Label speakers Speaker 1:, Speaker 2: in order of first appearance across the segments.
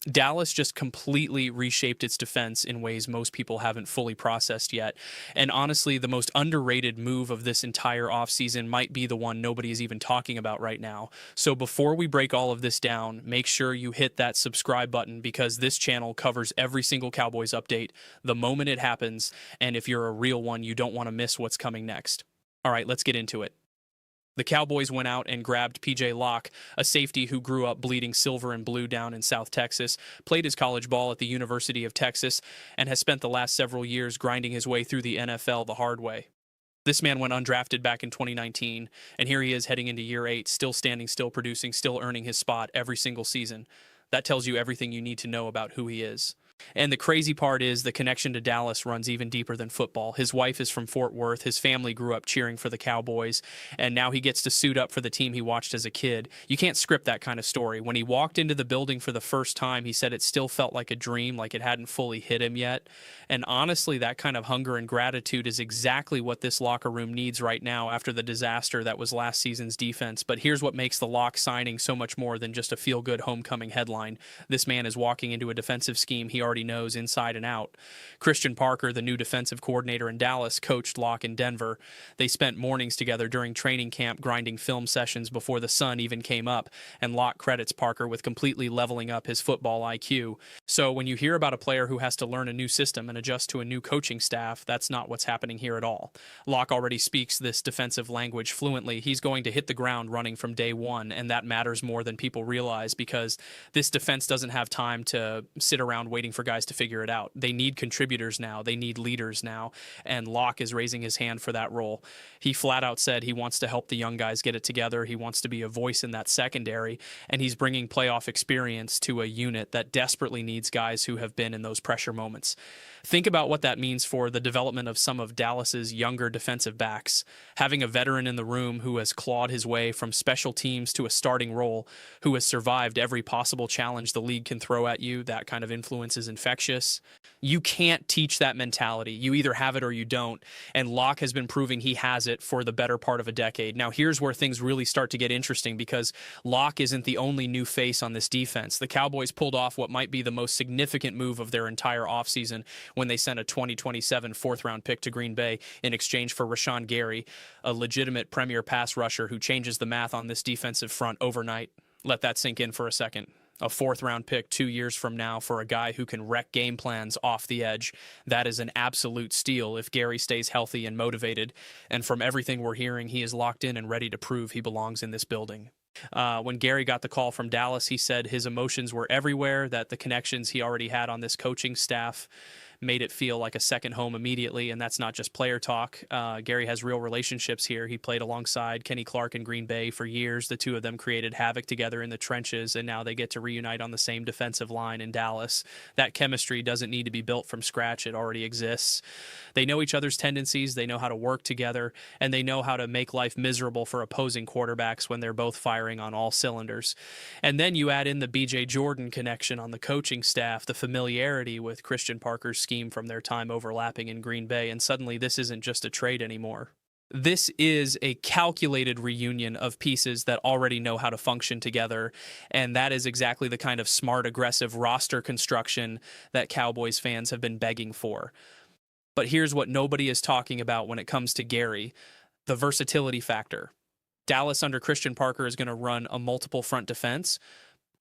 Speaker 1: Dallas just completely reshaped its defense in ways most people haven't fully processed yet. And honestly, the most underrated move of this entire offseason might be the one nobody is even talking about right now. So before we break all of this down, make sure you hit that subscribe button because this channel covers every single Cowboys update the moment it happens. And if you're a real one, you don't want to miss what's coming next. All right, let's get into it. The Cowboys went out and grabbed P.J. Locke, a safety who grew up bleeding silver and blue down in South Texas, played his college ball at the University of Texas, and has spent the last several years grinding his way through the NFL the hard way. This man went undrafted back in 2019, and here he is heading into year 8, still standing, still producing, still earning his spot every single season. That tells you everything you need to know about who he is. And the crazy part is the connection to Dallas runs even deeper than football. His wife is from Fort Worth. His family grew up cheering for the Cowboys, and now he gets to suit up for the team he watched as a kid. You can't script that kind of story. When he walked into the building for the first time, he said it still felt like a dream, like it hadn't fully hit him yet. And honestly, that kind of hunger and gratitude is exactly what this locker room needs right now after the disaster that was last season's defense. But here's what makes the Locke signing so much more than just a feel-good homecoming headline. This man is walking into a defensive scheme he already knows inside and out. Christian Parker, the new defensive coordinator in Dallas, coached Locke in Denver. They spent mornings together during training camp grinding film sessions before the sun even came up, and Locke credits Parker with completely leveling up his football IQ. So when you hear about a player who has to learn a new system and adjust to a new coaching staff, that's not what's happening here at all. Locke already speaks this defensive language fluently. He's going to hit the ground running from day one, and that matters more than people realize because this defense doesn't have time to sit around waiting for guys to figure it out. They need contributors now. They need leaders now. And Locke is raising his hand for that role. He flat out said he wants to help the young guys get it together. He wants to be a voice in that secondary. And he's bringing playoff experience to a unit that desperately needs guys who have been in those pressure moments. Think about what that means for the development of some of Dallas's younger defensive backs. Having a veteran in the room who has clawed his way from special teams to a starting role, who has survived every possible challenge the league can throw at you, that kind of influence is infectious. You can't teach that mentality. You either have it or you don't. And Locke has been proving he has it for the better part of a decade. Now, here's where things really start to get interesting because Locke isn't the only new face on this defense. The Cowboys pulled off what might be the most significant move of their entire offseason when they sent a 2027 fourth-round pick to Green Bay in exchange for Rashan Gary, a legitimate premier pass rusher who changes the math on this defensive front overnight. Let that sink in for a second. A fourth-round pick 2 years from now for a guy who can wreck game plans off the edge. That is an absolute steal if Gary stays healthy and motivated. And from everything we're hearing, he is locked in and ready to prove he belongs in this building. When Gary got the call from Dallas, he said his emotions were everywhere, that the connections he already had on this coaching staff made it feel like a second home immediately, and that's not just player talk. Gary has real relationships here. He played alongside Kenny Clark in Green Bay for years. The two of them created havoc together in the trenches, and now they get to reunite on the same defensive line in Dallas. That chemistry doesn't need to be built from scratch. It already exists. They know each other's tendencies. They know how to work together, and they know how to make life miserable for opposing quarterbacks when they're both firing on all cylinders. And then you add in the B.J. Jordan connection on the coaching staff, the familiarity with Christian Parker's scheme from their time overlapping in Green Bay, and suddenly this isn't just a trade anymore. This is a calculated reunion of pieces that already know how to function together, and that is exactly the kind of smart, aggressive roster construction that Cowboys fans have been begging for. But here's what nobody is talking about when it comes to Gary: the versatility factor. Dallas under Christian Parker is going to run a multiple front defense,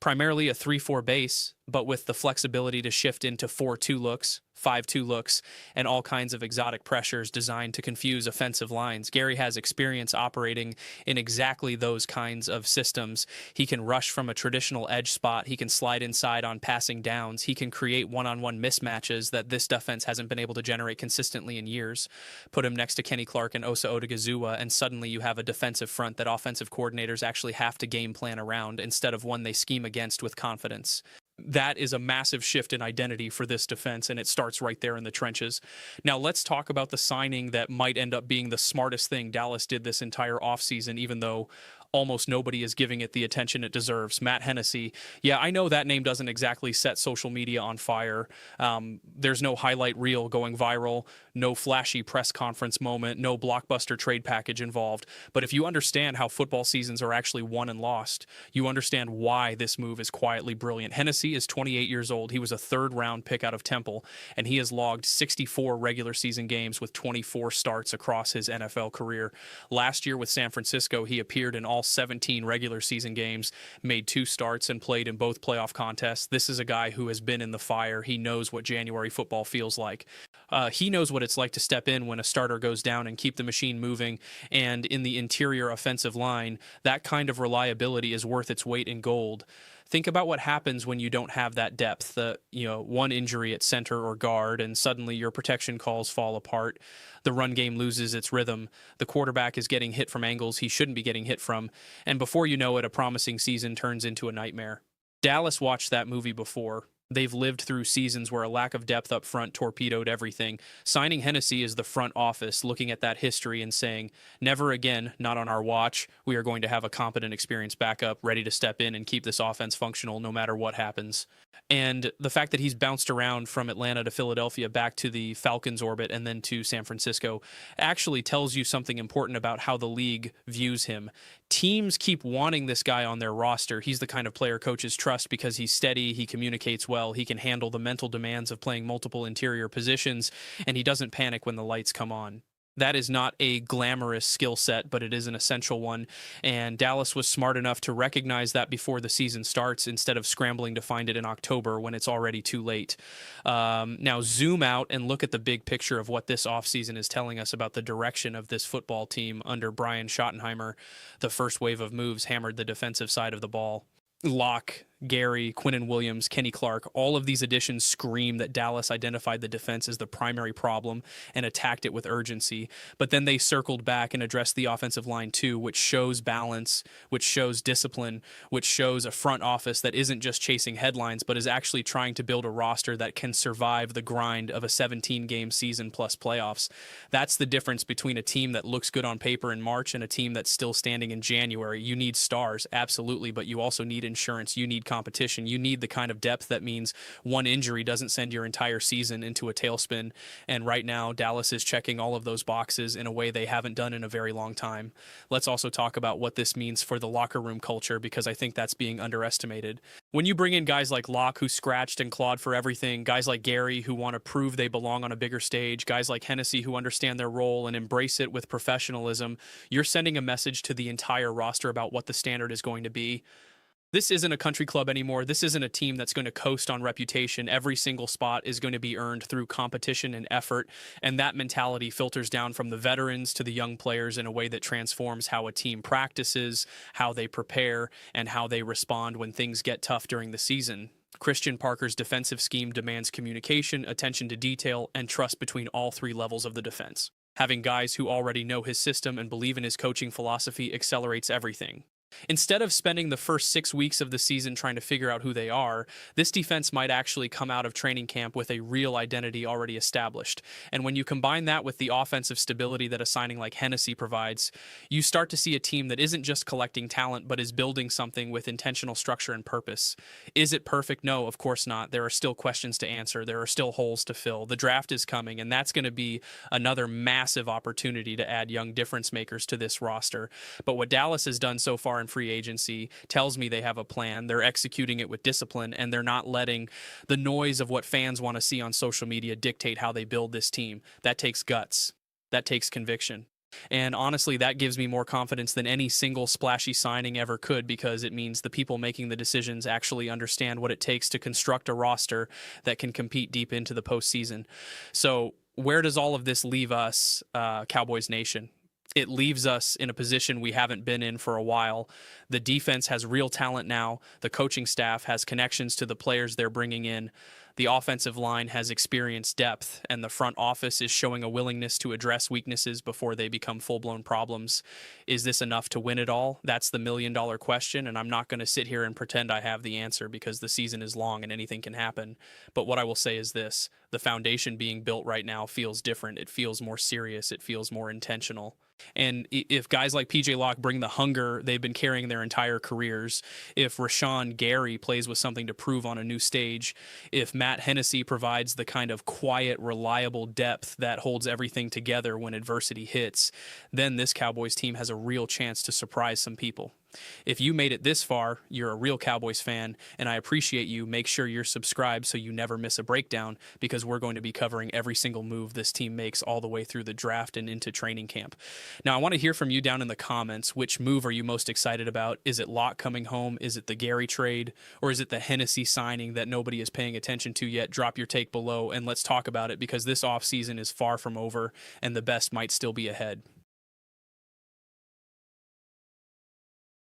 Speaker 1: primarily a 3-4 base, but with the flexibility to shift into 4-2 looks, 5-2 looks, and all kinds of exotic pressures designed to confuse offensive lines. Gary has experience operating in exactly those kinds of systems. He can rush from a traditional edge spot. He can slide inside on passing downs. He can create one-on-one mismatches that this defense hasn't been able to generate consistently in years. Put him next to Kenny Clark and Osa Odigizua, and suddenly you have a defensive front that offensive coordinators actually have to game plan around instead of one they scheme against with confidence. That is a massive shift in identity for this defense, and it starts right there in the trenches. Now, let's talk about the signing that might end up being the smartest thing Dallas did this entire offseason, even though almost nobody is giving it the attention it deserves. Matt Hennessy. Yeah, I know that name doesn't exactly set social media on fire. There's no highlight reel going viral, no flashy press conference moment, no blockbuster trade package involved. But if you understand how football seasons are actually won and lost, you understand why this move is quietly brilliant. Hennessy is 28 years old. He was a third-round pick out of Temple, and he has logged 64 regular season games with 24 starts across his NFL career. Last year with San Francisco, he appeared in all 17 regular season games, made 2 starts, and played in both playoff contests. This is a guy who has been in the fire. He knows what January football feels like. He knows what it's like to step in when a starter goes down and keep the machine moving. And in the interior offensive line, that kind of reliability is worth its weight in gold. Think about what happens when you don't have that depth. One injury at center or guard, and suddenly your protection calls fall apart. The run game loses its rhythm. The quarterback is getting hit from angles he shouldn't be getting hit from. And before you know it, a promising season turns into a nightmare. Dallas watched that movie before. They've lived through seasons where a lack of depth up front torpedoed everything. Signing Hennessy is the front office looking at that history and saying, never again, not on our watch. We are going to have a competent, experienced backup ready to step in and keep this offense functional no matter what happens. And the fact that he's bounced around from Atlanta to Philadelphia back to the Falcons orbit and then to San Francisco actually tells you something important about how the league views him. Teams keep wanting this guy on their roster. He's the kind of player coaches trust because he's steady, he communicates well, he can handle the mental demands of playing multiple interior positions, and he doesn't panic when the lights come on. That is not a glamorous skill set, but it is an essential one, and Dallas was smart enough to recognize that before the season starts instead of scrambling to find it in October when it's already too late. Now zoom out and look at the big picture of what this offseason is telling us about the direction of this football team under Brian Schottenheimer. The first wave of moves hammered the defensive side of the ball. Locke, Gary, Quinnen Williams, Kenny Clark, all of these additions scream that Dallas identified the defense as the primary problem and attacked it with urgency. But then they circled back and addressed the offensive line too, which shows balance, which shows discipline, which shows a front office that isn't just chasing headlines, but is actually trying to build a roster that can survive the grind of a 17-game season plus playoffs. That's the difference between a team that looks good on paper in March and a team that's still standing in January. You need stars, absolutely, but you also need insurance. You need competition. You need the kind of depth that means one injury doesn't send your entire season into a tailspin. And right now, Dallas is checking all of those boxes in a way they haven't done in a very long time. Let's also talk about what this means for the locker room culture, because I think that's being underestimated. When you bring in guys like Locke, who scratched and clawed for everything, guys like Gary, who want to prove they belong on a bigger stage, guys like Hennessy, who understand their role and embrace it with professionalism, you're sending a message to the entire roster about what the standard is going to be. This isn't a country club anymore. This isn't a team that's going to coast on reputation. Every single spot is going to be earned through competition and effort, and that mentality filters down from the veterans to the young players in a way that transforms how a team practices, how they prepare, and how they respond when things get tough during the season. Christian Parker's defensive scheme demands communication, attention to detail, and trust between all 3 levels of the defense. Having guys who already know his system and believe in his coaching philosophy accelerates everything. Instead of spending the first 6 weeks of the season trying to figure out who they are, this defense might actually come out of training camp with a real identity already established. And when you combine that with the offensive stability that a signing like Hennessy provides, you start to see a team that isn't just collecting talent, but is building something with intentional structure and purpose. Is it perfect? No, of course not. There are still questions to answer. There are still holes to fill. The draft is coming, and that's going to be another massive opportunity to add young difference makers to this roster. But what Dallas has done so far in free agency tells me they have a plan. They're executing it with discipline, and they're not letting the noise of what fans want to see on social media dictate how they build this team. That takes guts. That takes conviction. And honestly, that gives me more confidence than any single splashy signing ever could, because it means the people making the decisions actually understand what it takes to construct a roster that can compete deep into the postseason. So where does all of this leave us, Cowboys Nation? It leaves us in a position we haven't been in for a while. The defense has real talent now. The coaching staff has connections to the players they're bringing in. The offensive line has experienced depth, and the front office is showing a willingness to address weaknesses before they become full-blown problems. Is this enough to win it all? That's the million-dollar question, and I'm not going to sit here and pretend I have the answer, because the season is long and anything can happen. But what I will say is this: the foundation being built right now feels different. It feels more serious. It feels more intentional. And if guys like PJ Locke bring the hunger they've been carrying their entire careers, if Rashan Gary plays with something to prove on a new stage, if Matt Hennessy provides the kind of quiet, reliable depth that holds everything together when adversity hits, then this Cowboys team has a real chance to surprise some people. If you made it this far, you're a real Cowboys fan, and I appreciate you. Make sure you're subscribed so you never miss a breakdown, because we're going to be covering every single move this team makes all the way through the draft and into training camp. Now, I want to hear from you down in the comments. Which move are you most excited about? Is it Locke coming home? Is it the Gary trade? Or is it the Hennessy signing that nobody is paying attention to yet? Drop your take below, and let's talk about it, because this offseason is far from over, and the best might still be ahead.